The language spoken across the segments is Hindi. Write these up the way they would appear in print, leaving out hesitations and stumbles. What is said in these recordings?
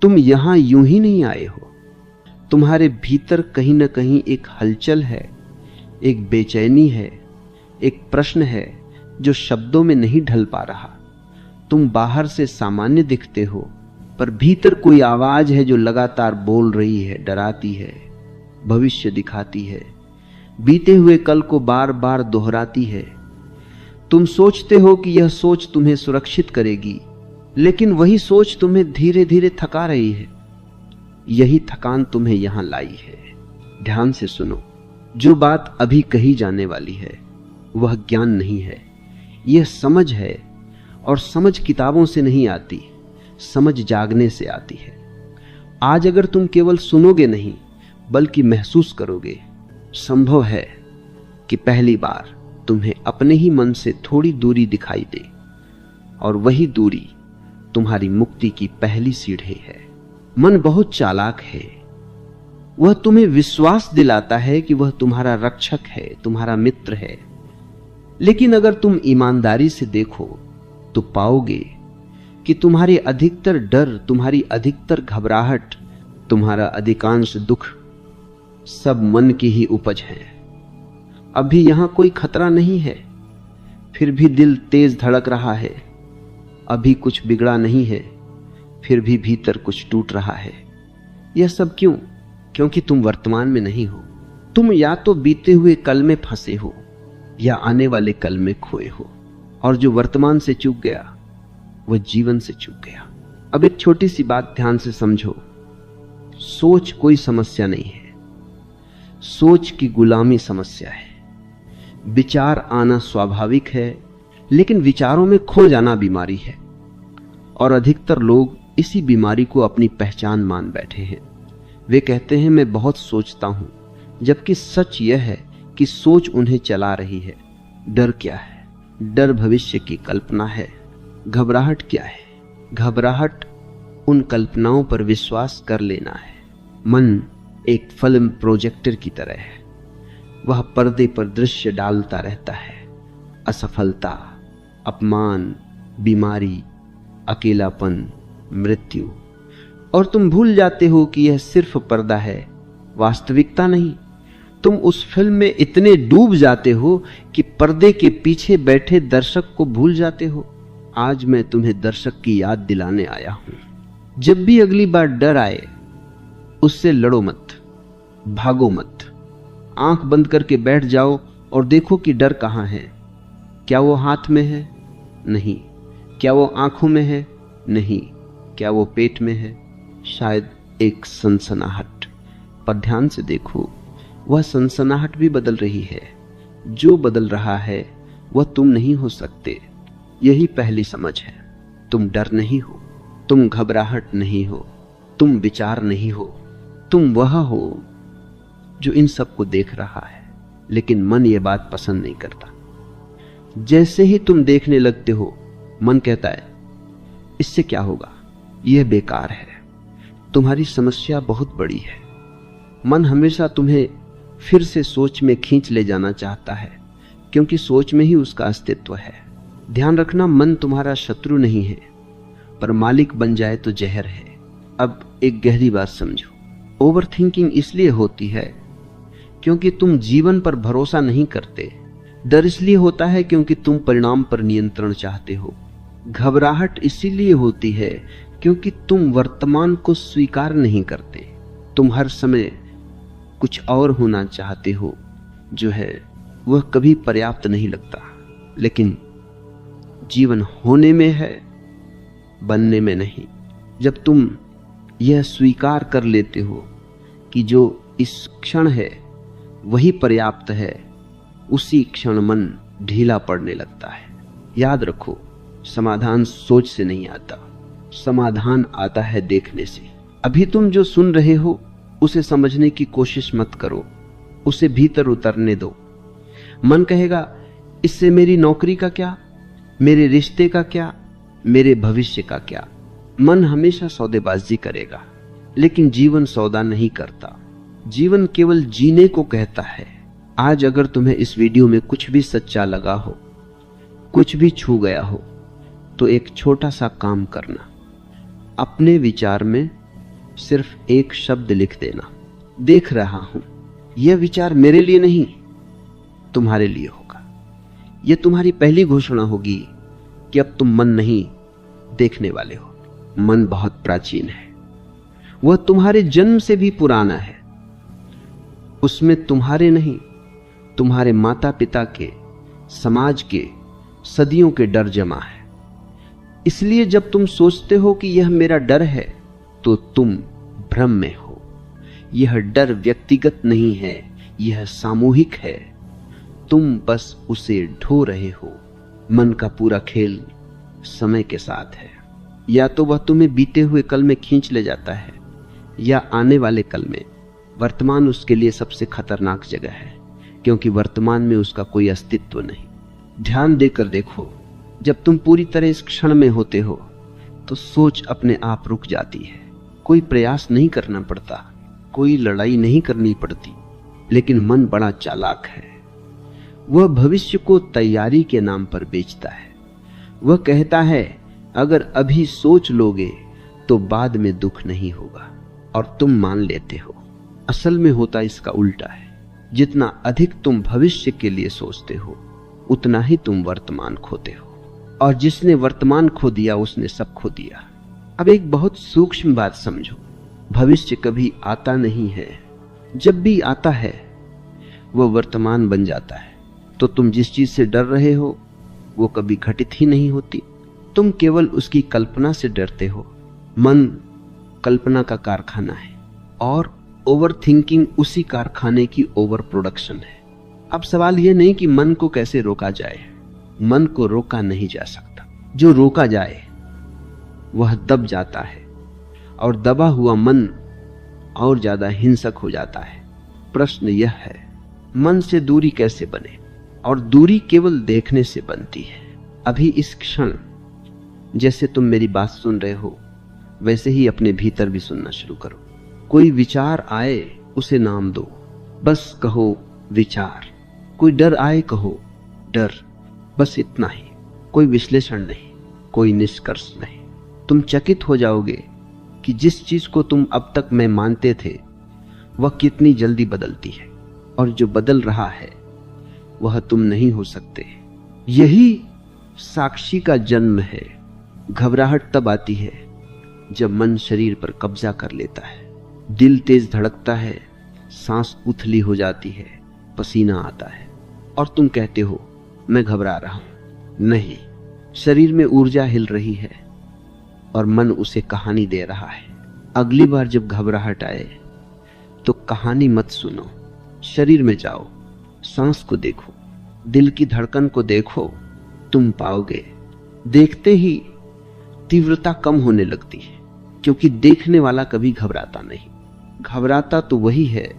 तुम यहां यूं ही नहीं आए हो। तुम्हारे भीतर कहीं ना कहीं एक हलचल है, एक बेचैनी है, एक प्रश्न है जो शब्दों में नहीं ढल पा रहा। तुम बाहर से सामान्य दिखते हो, पर भीतर कोई आवाज है जो लगातार बोल रही है, डराती है, भविष्य दिखाती है, बीते हुए कल को बार बार दोहराती है। तुम सोचते हो कि यह सोच तुम्हें सुरक्षित करेगी, लेकिन वही सोच तुम्हें धीरे धीरे थका रही है। यही थकान तुम्हें यहां लाई है। ध्यान से सुनो, जो बात अभी कही जाने वाली है वह ज्ञान नहीं है, यह समझ है। और समझ किताबों से नहीं आती, समझ जागने से आती है। आज अगर तुम केवल सुनोगे नहीं बल्कि महसूस करोगे, संभव है कि पहली बार तुम्हें अपने ही मन से थोड़ी दूरी दिखाई दे, और वही दूरी तुम्हारी मुक्ति की पहली सीढ़ी है। मन बहुत चालाक है। वह तुम्हें विश्वास दिलाता है कि वह तुम्हारा रक्षक है, तुम्हारा मित्र है। लेकिन अगर तुम ईमानदारी से देखो तो पाओगे कि तुम्हारी अधिकतर डर, तुम्हारी अधिकतर घबराहट, तुम्हारा अधिकांश दुख सब मन की ही उपज है। अभी यहां कोई खतरा नहीं है, फिर भी दिल तेज धड़क रहा है। अभी कुछ बिगड़ा नहीं है, फिर भी भीतर कुछ टूट रहा है। यह सब क्यों? क्योंकि तुम वर्तमान में नहीं हो। तुम या तो बीते हुए कल में फंसे हो या आने वाले कल में खोए हो, और जो वर्तमान से चूक गया वह जीवन से चूक गया। अब एक छोटी सी बात ध्यान से समझो। सोच कोई समस्या नहीं है, सोच की गुलामी समस्या है। विचार आना स्वाभाविक है, लेकिन विचारों में खो जाना बीमारी है। और अधिकतर लोग इसी बीमारी को अपनी पहचान मान बैठे हैं। वे कहते हैं मैं बहुत सोचता हूं, जबकि सच यह है कि सोच उन्हें चला रही है। डर क्या है? डर भविष्य की कल्पना है। घबराहट क्या है? घबराहट उन कल्पनाओं पर विश्वास कर लेना है। मन एक फिल्म प्रोजेक्टर की तरह है, वह पर्दे पर दृश्य डालता रहता है। असफलता, अपमान, बीमारी, अकेलापन, मृत्यु, और तुम भूल जाते हो कि यह सिर्फ पर्दा है, वास्तविकता नहीं। तुम उस फिल्म में इतने डूब जाते हो कि पर्दे के पीछे बैठे दर्शक को भूल जाते हो। आज मैं तुम्हें दर्शक की याद दिलाने आया हूं। जब भी अगली बार डर आए, उससे लड़ो मत, भागो मत। आंख बंद करके बैठ जाओ और देखो कि डर कहां है। क्या वो हाथ में है? नहीं। क्या वो आंखों में है? नहीं। क्या वो पेट में है? शायद एक सनसनाहट। पर ध्यान से देखो, वह सनसनाहट भी बदल रही है। जो बदल रहा है वह तुम नहीं हो सकते। यही पहली समझ है। तुम डर नहीं हो, तुम घबराहट नहीं हो, तुम विचार नहीं हो। तुम वह हो जो इन सबको देख रहा है, लेकिन मन यह बात पसंद नहीं करता। जैसे ही तुम देखने लगते हो, मन कहता है इससे क्या होगा, यह बेकार है, तुम्हारी समस्या बहुत बड़ी है। मन हमेशा तुम्हें फिर से सोच में खींच ले जाना चाहता है, क्योंकि सोच में ही उसका अस्तित्व है। ध्यान रखना, मन तुम्हारा शत्रु नहीं है, पर मालिक बन जाए तो जहर है। अब एक गहरी बात समझो। ओवर थिंकिंग इसलिए होती है क्योंकि तुम जीवन पर भरोसा नहीं करते। डर इसलिए होता है क्योंकि तुम परिणाम पर नियंत्रण चाहते हो। घबराहट इसीलिए होती है क्योंकि तुम वर्तमान को स्वीकार नहीं करते। तुम हर समय कुछ और होना चाहते हो, जो है वह कभी पर्याप्त नहीं लगता। लेकिन जीवन होने में है, बनने में नहीं। जब तुम यह स्वीकार कर लेते हो कि जो इस क्षण है वही पर्याप्त है, उसी क्षण मन ढीला पड़ने लगता है। याद रखो, समाधान सोच से नहीं आता, समाधान आता है देखने से। अभी तुम जो सुन रहे हो उसे समझने की कोशिश मत करो, उसे भीतर उतरने दो। मन कहेगा इससे मेरी नौकरी का क्या, मेरे रिश्ते का क्या, मेरे भविष्य का क्या। मन हमेशा सौदेबाजी करेगा, लेकिन जीवन सौदा नहीं करता। जीवन केवल जीने को कहता है। आज अगर तुम्हें इस वीडियो में कुछ भी सच्चा लगा हो, कुछ भी छू गया हो, तो एक छोटा सा काम करना। अपने विचार में सिर्फ एक शब्द लिख देना, देख रहा हूं। यह विचार मेरे लिए नहीं, तुम्हारे लिए होगा। यह तुम्हारी पहली घोषणा होगी कि अब तुम मन नहीं, देखने वाले हो। मन बहुत प्राचीन है, वह तुम्हारे जन्म से भी पुराना है। उसमें तुम्हारे नहीं, तुम्हारे माता पिता के, समाज के, सदियों के डर जमा है। इसलिए जब तुम सोचते हो कि यह मेरा डर है, तो तुम भ्रम में हो। यह डर व्यक्तिगत नहीं है, यह सामूहिक है। तुम बस उसे ढो रहे हो। मन का पूरा खेल समय के साथ है। या तो वह तुम्हें बीते हुए कल में खींच ले जाता है, या आने वाले कल में। वर्तमान उसके लिए सबसे खतरनाक जगह है, क्योंकि वर्तमान में उसका कोई अस्तित्व नहीं। ध्यान देकर देखो, जब तुम पूरी तरह इस क्षण में होते हो तो सोच अपने आप रुक जाती है। कोई प्रयास नहीं करना पड़ता, कोई लड़ाई नहीं करनी पड़ती। लेकिन मन बड़ा चालाक है। वह भविष्य को तैयारी के नाम पर बेचता है। वह कहता है, अगर अभी सोच लोगे तो बाद में दुख नहीं होगा, और तुम मान लेते हो। असल में होता इसका उल्टा है। जितना अधिक तुम भविष्य के लिए सोचते हो, उतना ही तुम वर्तमान खोते हो, और जिसने वर्तमान खो दिया उसने सब खो दिया। अब एक बहुत सूक्ष्म बात समझो, भविष्य कभी आता नहीं है। जब भी आता है वह वर्तमान बन जाता है। तो तुम जिस चीज से डर रहे हो वो कभी घटित ही नहीं होती। तुम केवल उसकी कल्पना से डरते हो। मन कल्पना का कारखाना है, और ओवर थिंकिंग उसी कारखाने की ओवर प्रोडक्शन है। अब सवाल यह नहीं कि मन को कैसे रोका जाए। मन को रोका नहीं जा सकता। जो रोका जाए वह दब जाता है, और दबा हुआ मन और ज्यादा हिंसक हो जाता है। प्रश्न यह है, मन से दूरी कैसे बने? और दूरी केवल देखने से बनती है। अभी इस क्षण जैसे तुम मेरी बात सुन रहे हो, वैसे ही अपने भीतर भी सुनना शुरू करो। कोई विचार आए उसे नाम दो, बस कहो विचार। कोई डर आए कहो डर, बस इतना ही। कोई विश्लेषण नहीं, कोई निष्कर्ष नहीं। तुम चकित हो जाओगे कि जिस चीज को तुम अब तक मैं मानते थे वह कितनी जल्दी बदलती है, और जो बदल रहा है वह तुम नहीं हो सकते। यही साक्षी का जन्म है। घबराहट तब आती है जब मन शरीर पर कब्जा कर लेता है। दिल तेज धड़कता है, सांस उथली हो जाती है, पसीना आता है, और तुम कहते हो मैं घबरा रहा हूं। नहीं, शरीर में ऊर्जा हिल रही है और मन उसे कहानी दे रहा है। अगली बार जब घबराहट आए तो कहानी मत सुनो, शरीर में जाओ, सांस को देखो, दिल की धड़कन को देखो। तुम पाओगे देखते ही तीव्रता कम होने लगती है, क्योंकि देखने वाला कभी घबराता नहीं। घबराता तो वही है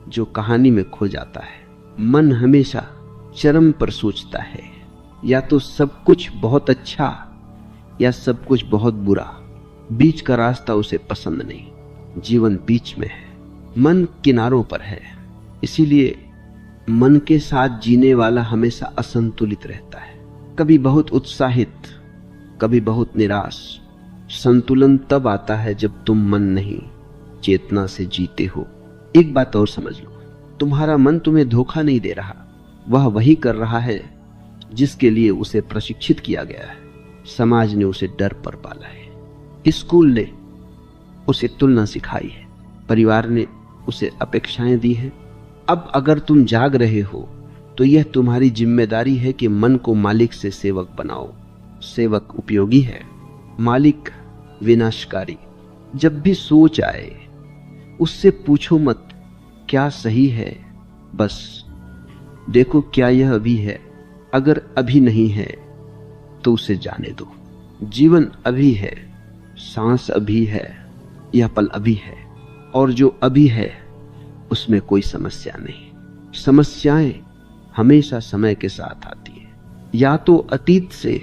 जो कहानी में खो जाता है। मन हमेशा चरम पर सोचता है, या तो सब कुछ बहुत अच्छा या सब कुछ बहुत बुरा। बीच का रास्ता उसे पसंद नहीं। जीवन बीच में है, मन किनारों पर है। इसीलिए मन के साथ जीने वाला हमेशा असंतुलित रहता है, कभी बहुत उत्साहित, कभी बहुत निराश। संतुलन तब आता है जब तुम मन नहीं, चेतना से जीते हो। एक बात और समझ लो, तुम्हारा मन तुम्हें धोखा नहीं दे रहा। वह वही कर रहा है जिसके लिए उसे प्रशिक्षित किया गया है। समाज ने उसे डर पर पाला है, स्कूल ने उसे तुलना सिखाई है, परिवार ने उसे अपेक्षाएं दी हैं। अब अगर तुम जाग रहे हो तो यह तुम्हारी जिम्मेदारी है कि मन को मालिक से सेवक बनाओ। सेवक उपयोगी है, मालिक विनाशकारी। जब भी सोच आए उससे पूछो मत क्या सही है, बस देखो क्या यह अभी है। अगर अभी नहीं है तो उसे जाने दो। जीवन अभी है, सांस अभी है, यह पल अभी है, और जो अभी है उसमें कोई समस्या नहीं। समस्याएं हमेशा समय के साथ आती है, या तो अतीत से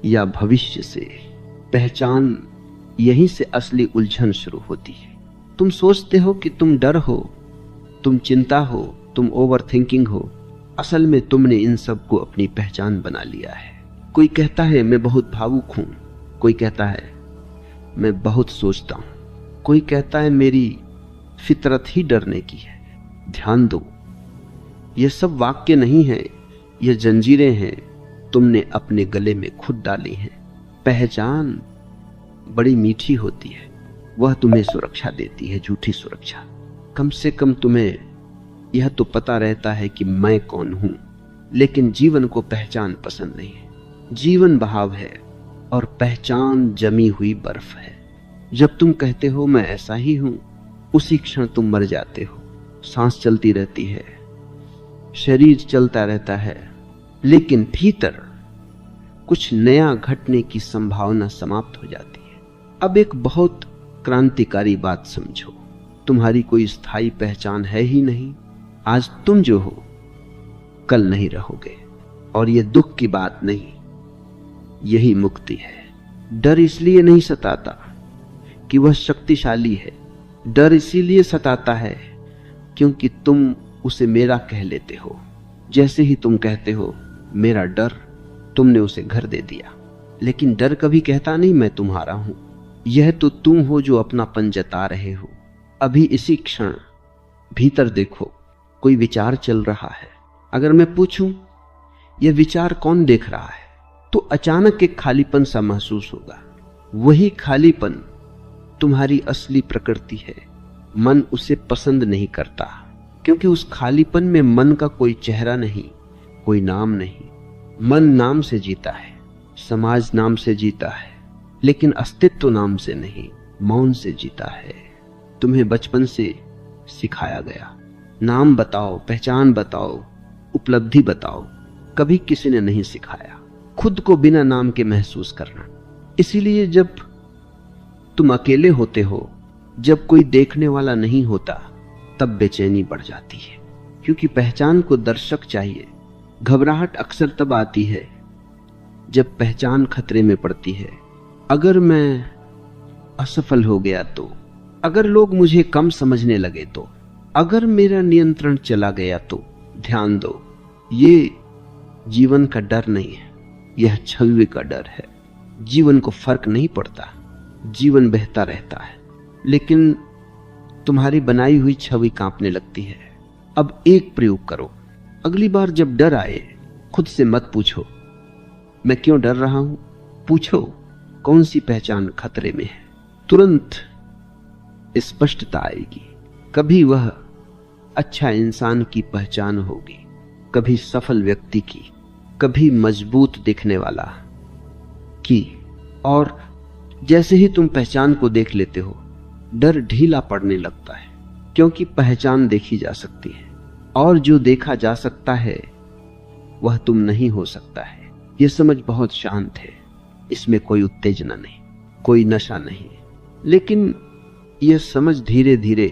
या भविष्य से। पहचान यहीं से असली उलझन शुरू होती है। तुम सोचते हो कि तुम डर हो, तुम चिंता हो, तुम ओवर थिंकिंग हो। असल में तुमने इन सब को अपनी पहचान बना लिया है। कोई कहता है मैं बहुत भावुक हूं, कोई कहता है मैं बहुत सोचता हूं। कोई कहता है मेरी फितरत ही डरने की है। ध्यान दो, ये सब वाक्य नहीं है, ये जंजीरें हैं तुमने अपने गले में खुद डाली हैं। पहचान बड़ी मीठी होती है, वह तुम्हें सुरक्षा देती है, झूठी सुरक्षा। कम से कम तुम्हें यह तो पता रहता है कि मैं कौन हूं, लेकिन जीवन को पहचान पसंद नहीं है। जीवन बहाव है और पहचान जमी हुई बर्फ है। जब तुम कहते हो मैं ऐसा ही हूं, उसी क्षण तुम मर जाते हो। सांस चलती रहती है, शरीर चलता रहता है, लेकिन भीतर कुछ नया घटने की संभावना समाप्त हो जाती है। अब एक बहुत क्रांतिकारी बात समझो, तुम्हारी कोई स्थायी पहचान है ही नहीं। आज तुम जो हो कल नहीं रहोगे, और यह दुख की बात नहीं, यही मुक्ति है। डर इसलिए नहीं सताता कि वह शक्तिशाली है, डर इसीलिए सताता है क्योंकि तुम उसे मेरा कह लेते हो। जैसे ही तुम कहते हो मेरा डर, तुमने उसे घर दे दिया। लेकिन डर कभी कहता नहीं मैं तुम्हारा हूं। यह तो तुम हो जो अपनापन जता रहे हो। अभी इसी क्षण भीतर देखो, कोई विचार चल रहा है। अगर मैं पूछूं यह विचार कौन देख रहा है, तो अचानक एक खालीपन सा महसूस होगा। वही खालीपन तुम्हारी असली प्रकृति है। मन उसे पसंद नहीं करता, क्योंकि उस खालीपन में मन का कोई चेहरा नहीं, कोई नाम नहीं। मन नाम से जीता है, समाज नाम से जीता है, लेकिन अस्तित्व नाम से नहीं, मौन से जीता है। तुम्हें बचपन से सिखाया गया, नाम बताओ, पहचान बताओ, उपलब्धि बताओ। कभी किसी ने नहीं सिखाया खुद को बिना नाम के महसूस करना। इसीलिए जब तुम अकेले होते हो, जब कोई देखने वाला नहीं होता, तब बेचैनी बढ़ जाती है, क्योंकि पहचान को दर्शक चाहिए। घबराहट अक्सर तब आती है जब पहचान खतरे में पड़ती है। अगर मैं असफल हो गया तो, अगर लोग मुझे कम समझने लगे तो, अगर मेरा नियंत्रण चला गया तो। ध्यान दो, ये जीवन का डर नहीं है, यह छवि का डर है। जीवन को फर्क नहीं पड़ता, जीवन बहता रहता है, लेकिन तुम्हारी बनाई हुई छवि कांपने लगती है। अब एक प्रयोग करो, अगली बार जब डर आए, खुद से मत पूछो मैं क्यों डर रहा हूं, पूछो कौन सी पहचान खतरे में है। तुरंत स्पष्टता आएगी। कभी वह अच्छा इंसान की पहचान होगी, कभी सफल व्यक्ति की, कभी मजबूत दिखने वाला की। और जैसे ही तुम पहचान को देख लेते हो, डर ढीला पड़ने लगता है, क्योंकि पहचान देखी जा सकती है, और जो देखा जा सकता है वह तुम नहीं हो सकता है। यह समझ बहुत शांत है, इसमें कोई उत्तेजना नहीं, कोई नशा नहीं, लेकिन यह समझ धीरे धीरे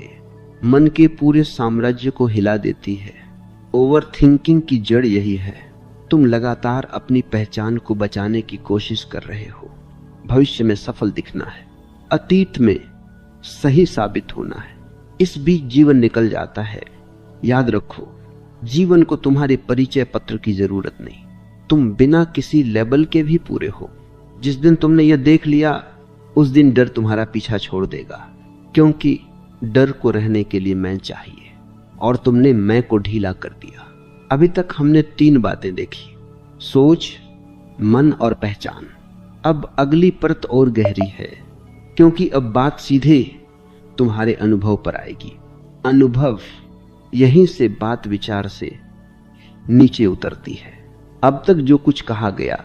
मन के पूरे साम्राज्य को हिला देती है। ओवर थिंकिंग की जड़ यही है। तुम लगातार अपनी पहचान को बचाने की कोशिश कर रहे हो। भविष्य में सफल दिखना है, अतीत में सही साबित होना है। इस बीच जीवन निकल जाता है। याद रखो, जीवन को तुम्हारे परिचय पत्र की जरूरत नहीं। तुम बिना किसी लेबल के भी पूरे हो। जिस दिन तुमने यह देख लिया, उस दिन डर तुम्हारा पीछा छोड़ देगा, क्योंकि डर को रहने के लिए मैं चाहिए, और तुमने मैं को ढीला कर दिया। अभी तक हमने 3 बातें देखी, सोच, मन और पहचान। अब अगली परत और गहरी है, क्योंकि अब बात सीधे तुम्हारे अनुभव पर आएगी। अनुभव, यहीं से बात विचार से नीचे उतरती है। अब तक जो कुछ कहा गया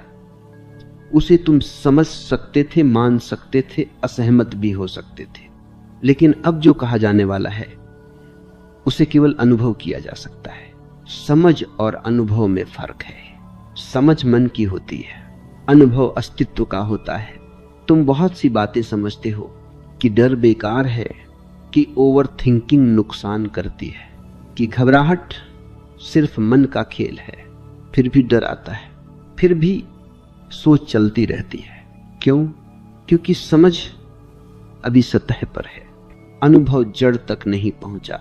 उसे तुम समझ सकते थे, मान सकते थे, असहमत भी हो सकते थे, लेकिन अब जो कहा जाने वाला है उसे केवल अनुभव किया जा सकता है। समझ और अनुभव में फर्क है। समझ मन की होती है, अनुभव अस्तित्व का होता है। तुम बहुत सी बातें समझते हो कि डर बेकार है, कि ओवर थिंकिंग नुकसान करती है, कि घबराहट सिर्फ मन का खेल है। फिर भी डर आता है, फिर भी सोच चलती रहती है। क्यों? क्योंकि समझ अभी सतह पर है, अनुभव जड़ तक नहीं पहुंचा।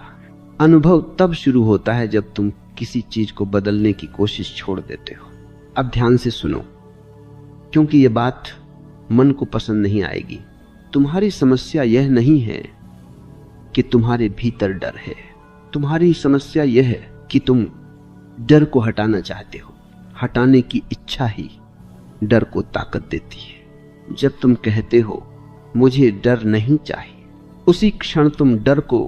अनुभव तब शुरू होता है जब तुम किसी चीज को बदलने की कोशिश छोड़ देते हो। अब ध्यान से सुनो, क्योंकि यह बात मन को पसंद नहीं आएगी। तुम्हारी समस्या यह नहीं है कि तुम्हारे भीतर डर है। तुम्हारी समस्या यह है कि तुम डर को हटाना चाहते हो। हटाने की इच्छा ही डर को ताकत देती है। जब तुम कहते हो मुझे डर नहीं चाहिए, उसी क्षण तुम डर को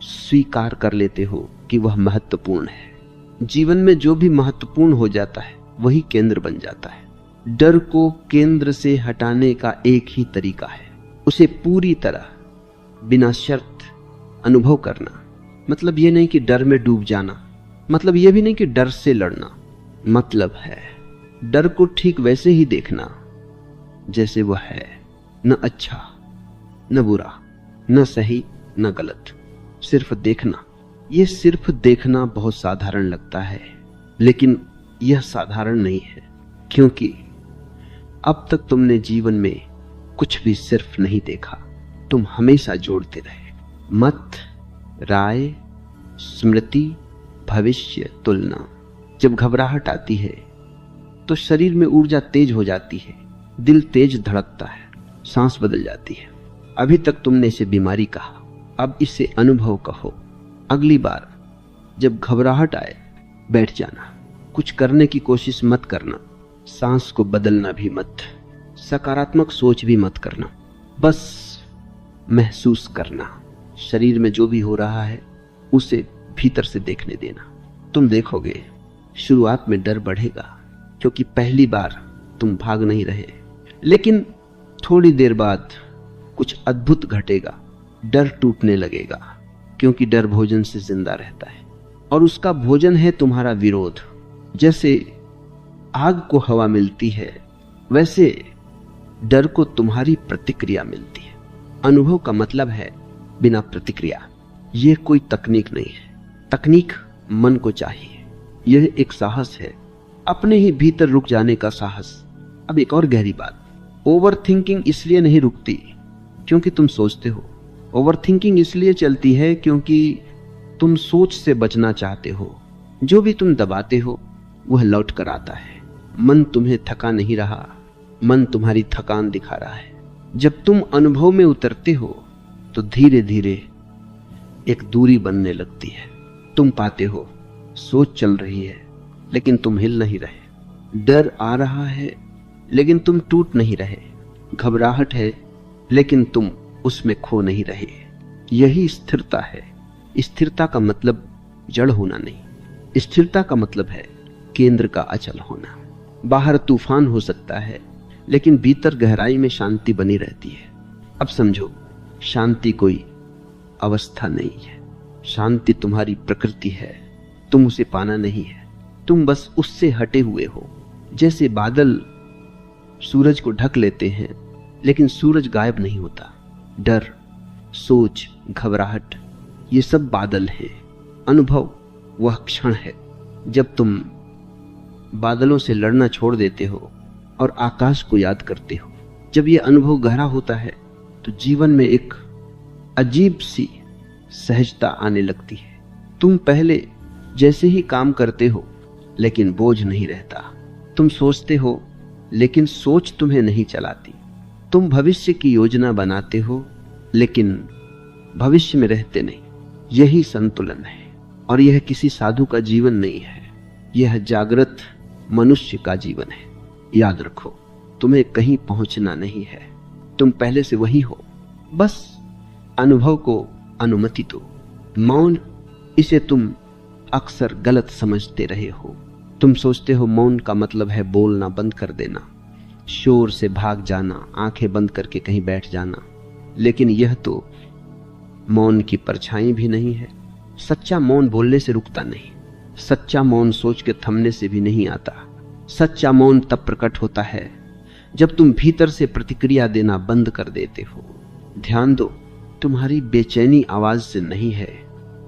स्वीकार कर लेते हो कि वह महत्वपूर्ण है। जीवन में जो भी महत्वपूर्ण हो जाता है वही केंद्र बन जाता है। डर को केंद्र से हटाने का एक ही तरीका है, उसे पूरी तरह बिना शर्त अनुभव करना। मतलब यह नहीं कि डर में डूब जाना, मतलब यह भी नहीं कि डर से लड़ना। मतलब है डर को ठीक वैसे ही देखना जैसे वह है, न अच्छा न बुरा, न सही न गलत, सिर्फ देखना। यह सिर्फ देखना बहुत साधारण लगता है, लेकिन यह साधारण नहीं है, क्योंकि अब तक तुमने जीवन में कुछ भी सिर्फ नहीं देखा। तुम हमेशा जोड़ते रहे। मत, राय, स्मृति, भविष्य, तुलना। जब घबराहट आती है तो शरीर में ऊर्जा तेज हो जाती है, दिल तेज धड़कता है, सांस बदल जाती है। अभी तक तुमने इसे बीमारी कहा, अब इसे अनुभव कहो। अगली बार जब घबराहट आए बैठ जाना, कुछ करने की कोशिश मत करना, सांस को बदलना भी मत, सकारात्मक सोच भी मत करना, बस महसूस करना। शरीर में जो भी हो रहा है उसे भीतर से देखने देना। तुम देखोगे शुरुआत में डर बढ़ेगा, क्योंकि पहली बार तुम भाग नहीं रहे, लेकिन थोड़ी देर बाद कुछ अद्भुत घटेगा। डर टूटने लगेगा, क्योंकि डर भोजन से जिंदा रहता है और उसका भोजन है तुम्हारा विरोध। जैसे आग को हवा मिलती है, वैसे डर को तुम्हारी प्रतिक्रिया मिलती है। अनुभव का मतलब है बिना प्रतिक्रिया। यह कोई तकनीक नहीं है, तकनीक मन को चाहिए। यह एक साहस है, अपने ही भीतर रुक जाने का साहस। अब एक और गहरी बात, ओवर थिंकिंग इसलिए नहीं रुकती क्योंकि तुम सोचते हो। ओवर थिंकिंग इसलिए चलती है क्योंकि तुम सोच से बचना चाहते हो। जो भी तुम दबाते हो वह लौट कर आता है। मन तुम्हें थका नहीं रहा, मन तुम्हारी थकान दिखा रहा है। जब तुम अनुभव में उतरते हो तो धीरे धीरे एक दूरी बनने लगती है। तुम पाते हो सोच चल रही है लेकिन तुम हिल नहीं रहे, डर आ रहा है लेकिन तुम टूट नहीं रहे, घबराहट है लेकिन तुम उसमें खो नहीं रहे। यही स्थिरता है। स्थिरता का मतलब जड़ होना नहीं, स्थिरता का मतलब है केंद्र का अचल होना। बाहर तूफान हो सकता है लेकिन भीतर गहराई में शांति बनी रहती है। अब समझो, शांति कोई अवस्था नहीं है, शांति तुम्हारी प्रकृति है। तुम उसे पाना नहीं है, तुम बस उससे हटे हुए हो। जैसे बादल सूरज को ढक लेते हैं लेकिन सूरज गायब नहीं होता। डर, सोच, घबराहट, ये सब बादल हैं। अनुभव वह क्षण है जब तुम बादलों से लड़ना छोड़ देते हो और आकाश को याद करते हो। जब यह अनुभव गहरा होता है तो जीवन में एक अजीब सी सहजता आने लगती है। तुम पहले जैसे ही काम करते हो लेकिन बोझ नहीं रहता। तुम सोचते हो लेकिन सोच तुम्हें नहीं चलाती। तुम भविष्य की योजना बनाते हो लेकिन भविष्य में रहते नहीं। यही संतुलन है, और यह किसी साधु का जीवन नहीं है, यह जागृत मनुष्य का जीवन है। याद रखो, तुम्हें कहीं पहुंचना नहीं है, तुम पहले से वही हो। बस अनुभव को अनुमति दो। मौन, इसे तुम अक्सर गलत समझते रहे हो। तुम सोचते हो मौन का मतलब है बोलना बंद कर देना, शोर से भाग जाना, आंखें बंद करके कहीं बैठ जाना, लेकिन यह तो मौन की परछाई भी नहीं है। सच्चा मौन बोलने से रुकता नहीं, सच्चा मौन सोच के थमने से भी नहीं आता। सच्चा मौन तब प्रकट होता है जब तुम भीतर से प्रतिक्रिया देना बंद कर देते हो। ध्यान दो, तुम्हारी बेचैनी आवाज से नहीं है,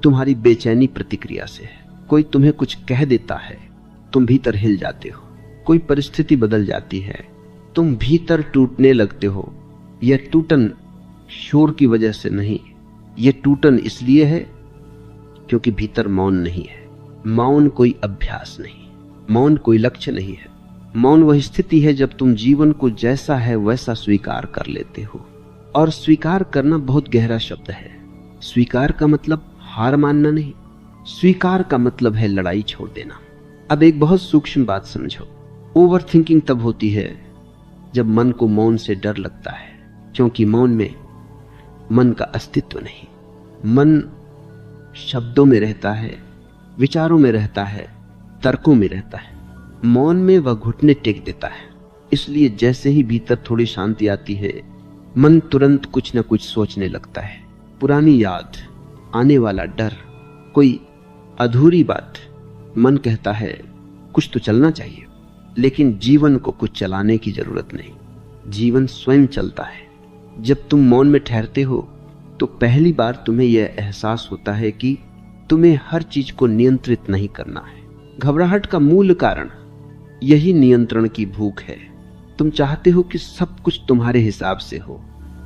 तुम्हारी बेचैनी प्रतिक्रिया से है। कोई तुम्हें कुछ कह देता है, तुम भीतर हिल जाते हो। कोई परिस्थिति बदल जाती है, तुम भीतर टूटने लगते हो। यह टूटन शोर की वजह से नहीं, यह टूटन इसलिए है क्योंकि भीतर मौन नहीं है। मौन कोई अभ्यास नहीं, मौन कोई लक्ष्य नहीं है। मौन वह स्थिति है जब तुम जीवन को जैसा है वैसा स्वीकार कर लेते हो। और स्वीकार करना बहुत गहरा शब्द है। स्वीकार का मतलब हार मानना नहीं, स्वीकार का मतलब है लड़ाई छोड़ देना। अब एक बहुत सूक्ष्म बात समझो, ओवर थिंकिंग तब होती है जब मन को मौन से डर लगता है, क्योंकि मौन में मन का अस्तित्व नहीं। मन शब्दों में रहता है, विचारों में रहता है, तर्कों में रहता है। मौन में वह घुटने टेक देता है। इसलिए जैसे ही भीतर थोड़ी शांति आती है, मन तुरंत कुछ न कुछ सोचने लगता है। पुरानी याद, आने वाला डर, कोई अधूरी बात। मन कहता है कुछ तो चलना चाहिए, लेकिन जीवन को कुछ चलाने की जरूरत नहीं, जीवन स्वयं चलता है। जब तुम मौन में ठहरते हो तो पहली बार तुम्हें यह एहसास होता है कि तुम्हें हर चीज को नियंत्रित नहीं करना है। घबराहट का मूल कारण यही नियंत्रण की भूख है। तुम चाहते हो कि सब कुछ तुम्हारे हिसाब से हो,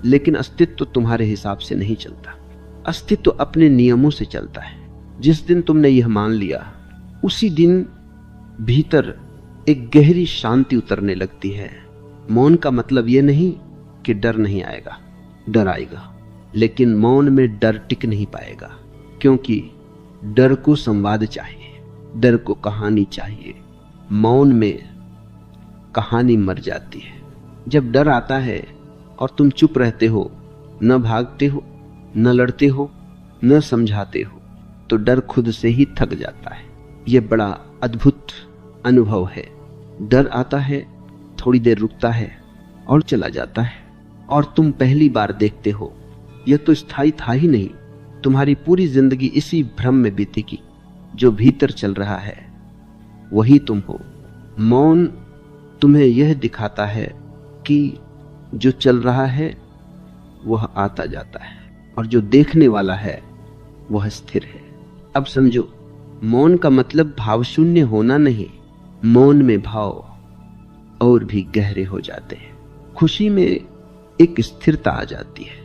लेकिन अस्तित्व तुम्हारे हिसाब से नहीं चलता। अस्तित्व अपने नियमों से चलता है। जिस दिन तुमने यह मान लिया, उसी दिन भीतर एक गहरी शांति उतरने लगती है। मौन का मतलब यह नहीं कि डर नहीं आएगा, डर आएगा, लेकिन मौन में डर टिक नहीं पाएगा, क्योंकि डर को संवाद चाहिए, डर को कहानी चाहिए। मौन में कहानी मर जाती है। जब डर आता है और तुम चुप रहते हो, न भागते हो, न लड़ते हो, न समझाते हो, तो डर खुद से ही थक जाता है। यह बड़ा अद्भुत अनुभव है। डर आता है, थोड़ी देर रुकता है और चला जाता है, और तुम पहली बार देखते हो यह तो स्थायी था ही नहीं। तुम्हारी पूरी जिंदगी इसी भ्रम में बीतेगी। जो भीतर चल रहा है वही तुम हो। मौन तुम्हें यह दिखाता है कि जो चल रहा है वह आता जाता है, और जो देखने वाला है वह स्थिर है। अब समझो, मौन का मतलब भाव शून्य होना नहीं। मौन में भाव और भी गहरे हो जाते हैं। खुशी में एक स्थिरता आ जाती है,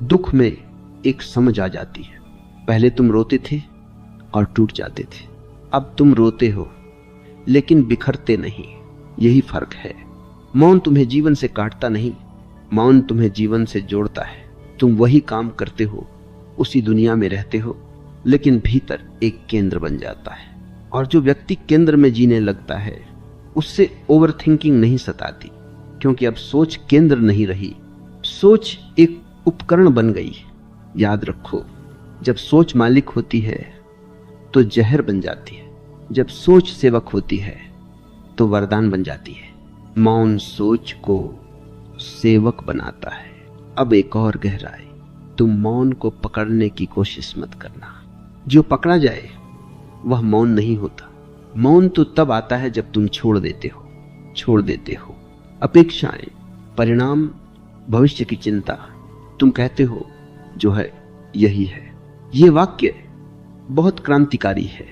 दुख में एक समझ आ जाती है। पहले तुम रोते थे और टूट जाते थे, अब तुम रोते हो लेकिन बिखरते नहीं। यही फर्क है। मौन तुम्हें जीवन से काटता नहीं, मौन तुम्हें जीवन से जोड़ता है। तुम वही काम करते हो, उसी दुनिया में रहते हो, लेकिन भीतर एक केंद्र बन जाता है। और जो व्यक्ति केंद्र में जीने लगता है, उससे ओवर थिंकिंग नहीं सताती, क्योंकि अब सोच केंद्र नहीं रही, सोच एक उपकरण बन गई। याद रखो, जब सोच मालिक होती है तो जहर बन जाती है, जब सोच सेवक होती है तो वरदान बन जाती है। मौन सोच को सेवक बनाता है। अब एक और गहराई, तुम मौन को पकड़ने की कोशिश मत करना। जो पकड़ा जाए वह मौन नहीं होता। मौन तो तब आता है जब तुम छोड़ देते हो अपेक्षाएं, परिणाम, भविष्य की चिंता। तुम कहते हो जो है यही है। यह वाक्य बहुत क्रांतिकारी है,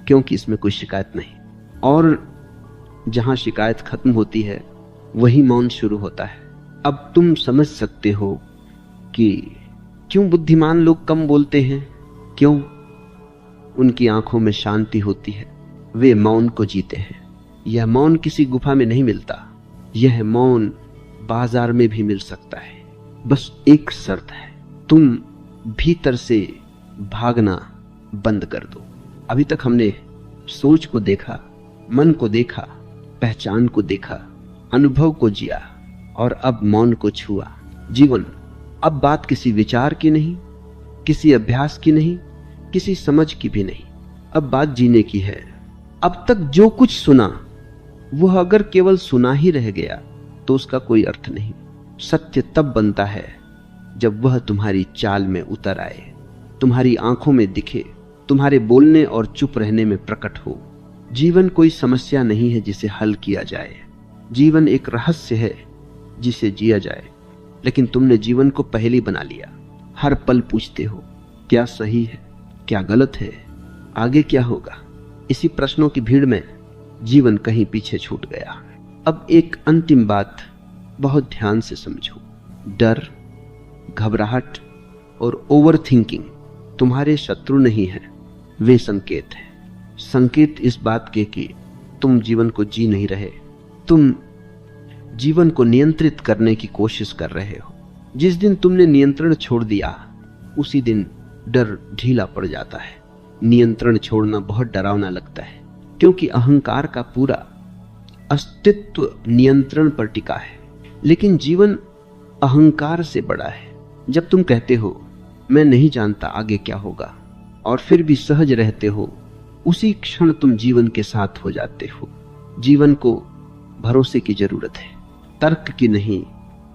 क्योंकि इसमें कोई शिकायत नहीं, और जहां शिकायत खत्म होती है वही मौन शुरू होता है। अब तुम समझ सकते हो कि क्यों बुद्धिमान लोग कम बोलते हैं, क्यों उनकी आंखों में शांति होती है। वे मौन को जीते हैं। यह मौन किसी गुफा में नहीं मिलता, यह मौन बाजार में भी मिल सकता है। बस एक शर्त है, तुम भीतर से भागना बंद कर दो। अभी तक हमने सोच को देखा, मन को देखा, पहचान को देखा, अनुभव को जिया, और अब मौन को छुआ। जीवन अब बात किसी विचार की नहीं, किसी अभ्यास की नहीं, किसी समझ की भी नहीं, अब बात जीने की है। अब तक जो कुछ सुना वह अगर केवल सुना ही रह गया तो उसका कोई अर्थ नहीं। सत्य तब बनता है जब वह तुम्हारी चाल में उतर आए, तुम्हारी आंखों में दिखे, तुम्हारे बोलने और चुप रहने में प्रकट हो। जीवन कोई समस्या नहीं है जिसे हल किया जाए, जीवन एक रहस्य है जिसे जिया जाए। लेकिन तुमने जीवन को पहेली बना लिया। हर पल पूछते हो क्या सही है, क्या गलत है, आगे क्या होगा। इसी प्रश्नों की भीड़ में जीवन कहीं पीछे छूट गया। अब एक अंतिम बात बहुत ध्यान से समझो। डर, घबराहट और ओवर थिंकिंग तुम्हारे शत्रु नहीं है, वे संकेत हैं। संकेत इस बात के कि तुम जीवन को जी नहीं रहे, तुम जीवन को नियंत्रित करने की कोशिश कर रहे हो। जिस दिन तुमने नियंत्रण छोड़ दिया उसी दिन डर ढीला पड़ जाता है। नियंत्रण छोड़ना बहुत डरावना लगता है, क्योंकि अहंकार का पूरा अस्तित्व नियंत्रण पर टिका है। लेकिन जीवन अहंकार से बड़ा है। जब तुम कहते हो मैं नहीं जानता आगे क्या होगा, और फिर भी सहज रहते हो, उसी क्षण तुम जीवन के साथ हो जाते हो। जीवन को भरोसे की जरूरत है, तर्क की नहीं।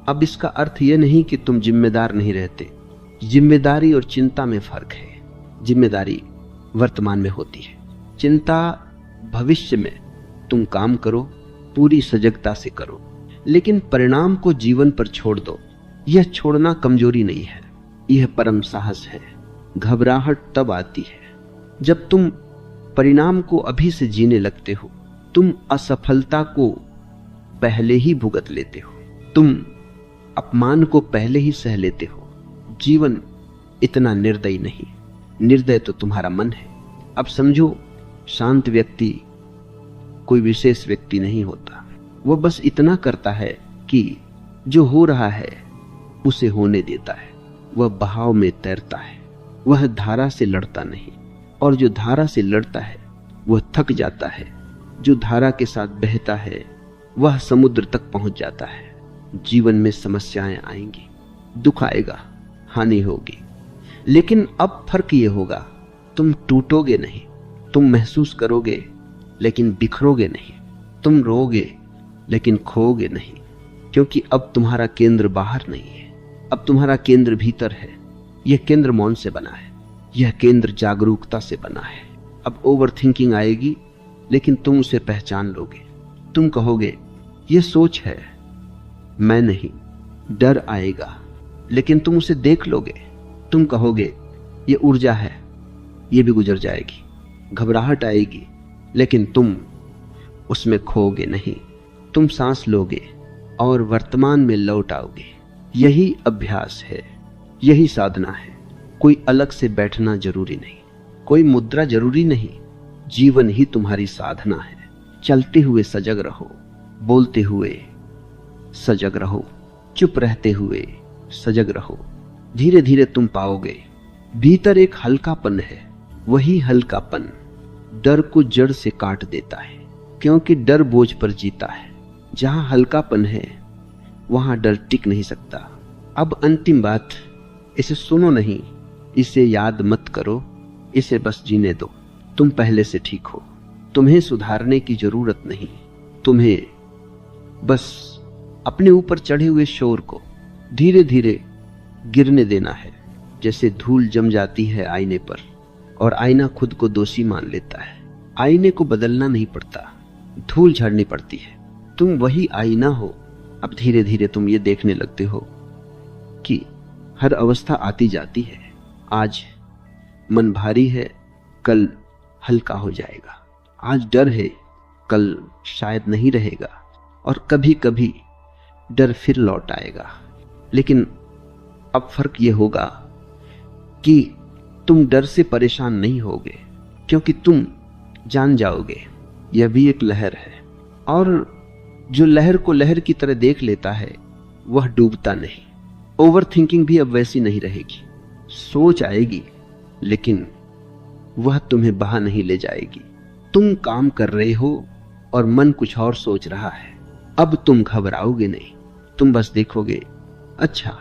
अब इसका अर्थ यह नहीं कि तुम जिम्मेदार नहीं रहते। जिम्मेदारी और चिंता में फर्क है। जिम्मेदारी वर्तमान में होती है, चिंता भविष्य में। तुम काम करो, पूरी सजगता से करो, लेकिन परिणाम को जीवन पर छोड़ दो। यह छोड़ना कमजोरी नहीं है, यह परम साहस है। घबराहट तब आती है जब तुम परिणाम को अभी से जीने लगते हो। तुम असफलता को पहले ही भुगत लेते हो, तुम अपमान को पहले ही सह लेते हो। जीवन इतना निर्दयी नहीं, निर्दय तो तुम्हारा मन है। अब समझो, शांत व्यक्ति कोई विशेष व्यक्ति नहीं होता। वह बस इतना करता है कि जो हो रहा है उसे होने देता है। वह बहाव में तैरता है, वह धारा से लड़ता नहीं। और जो धारा से लड़ता है वह थक जाता है। जो धारा के साथ बहता है वह समुद्र तक पहुंच जाता है। जीवन में समस्याएं आएंगी, दुख आएगा, हानि होगी, लेकिन अब फर्क ये होगा, तुम टूटोगे नहीं। तुम महसूस करोगे लेकिन बिखरोगे नहीं। तुम रोगे लेकिन खोओगे नहीं, क्योंकि अब तुम्हारा केंद्र बाहर नहीं है, अब तुम्हारा केंद्र भीतर है। यह केंद्र मौन से बना है, यह केंद्र जागरूकता से बना है। अब ओवर थिंकिंग आएगी, लेकिन तुम उसे पहचान लोगे। तुम कहोगे यह सोच है, मैं नहीं। डर आएगा, लेकिन तुम उसे देख लोगे। तुम कहोगे यह ऊर्जा है, यह भी गुजर जाएगी। घबराहट आएगी, लेकिन तुम उसमें खोओगे नहीं। तुम सांस लोगे और वर्तमान में लौट आओगे। यही अभ्यास है, यही साधना है। कोई अलग से बैठना जरूरी नहीं, कोई मुद्रा जरूरी नहीं। जीवन ही तुम्हारी साधना है। चलते हुए सजग रहो, बोलते हुए सजग रहो, चुप रहते हुए सजग रहो। धीरे धीरे तुम पाओगे भीतर एक हल्कापन है। वही हल्कापन डर को जड़ से काट देता है, क्योंकि डर बोझ पर जीता है। जहां हल्कापन है वहां डर टिक नहीं सकता। अब अंतिम बात, इसे सुनो नहीं, इसे याद मत करो, इसे बस जीने दो। तुम पहले से ठीक हो, तुम्हें सुधारने की जरूरत नहीं। तुम्हें बस अपने ऊपर चढ़े हुए शोर को धीरे धीरे गिरने देना है। जैसे धूल जम जाती है आईने पर और आईना खुद को दोषी मान लेता है। आईने को बदलना नहीं पड़ता, धूल झाड़नी पड़ती है। तुम वही आईना हो। अब धीरे धीरे तुम ये देखने लगते हो कि हर अवस्था आती जाती है। आज मन भारी है, कल हल्का हो जाएगा। आज डर है, कल शायद नहीं रहेगा, और कभी कभी डर फिर लौट आएगा। लेकिन अब फर्क ये होगा कि तुम डर से परेशान नहीं होगे, क्योंकि तुम जान जाओगे यह भी एक लहर है। और जो लहर को लहर की तरह देख लेता है वह डूबता नहीं। ओवर थिंकिंग भी अब वैसी नहीं रहेगी। सोच आएगी, लेकिन वह तुम्हें बहा नहीं ले जाएगी। तुम काम कर रहे हो और मन कुछ और सोच रहा है। अब तुम घबराओगे नहीं, तुम बस देखोगे अच्छा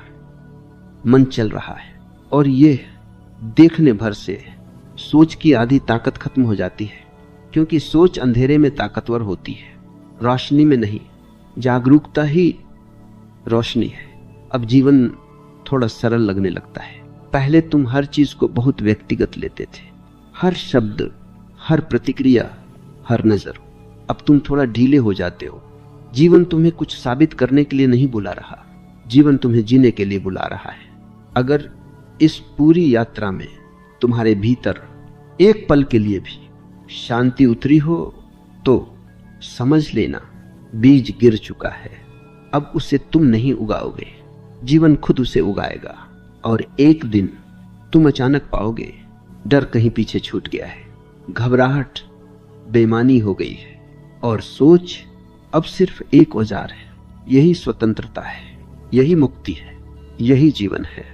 मन चल रहा है। और ये देखने भर से सोच की आधी ताकत खत्म हो जाती है, क्योंकि सोच अंधेरे में ताकतवर होती है, रोशनी में नहीं। जागरूकता ही रोशनी है। अब जीवन थोड़ा सरल लगने लगता है। पहले तुम हर चीज को बहुत व्यक्तिगत लेते थे, हर शब्द, हर प्रतिक्रिया, हर नजर। अब तुम थोड़ा ढीले हो जाते हो। जीवन तुम्हें कुछ साबित करने के लिए नहीं बुला रहा, जीवन तुम्हें जीने के लिए बुला रहा है। अगर इस पूरी यात्रा में तुम्हारे भीतर एक पल के लिए भी शांति उतरी हो तो समझ लेना बीज गिर चुका है। अब उसे तुम नहीं उगाओगे, जीवन खुद उसे उगाएगा। और एक दिन तुम अचानक पाओगे डर कहीं पीछे छूट गया है, घबराहट बेईमानी हो गई है, और सोच अब सिर्फ एक औजार है। यही स्वतंत्रता है, यही मुक्ति है, यही जीवन है।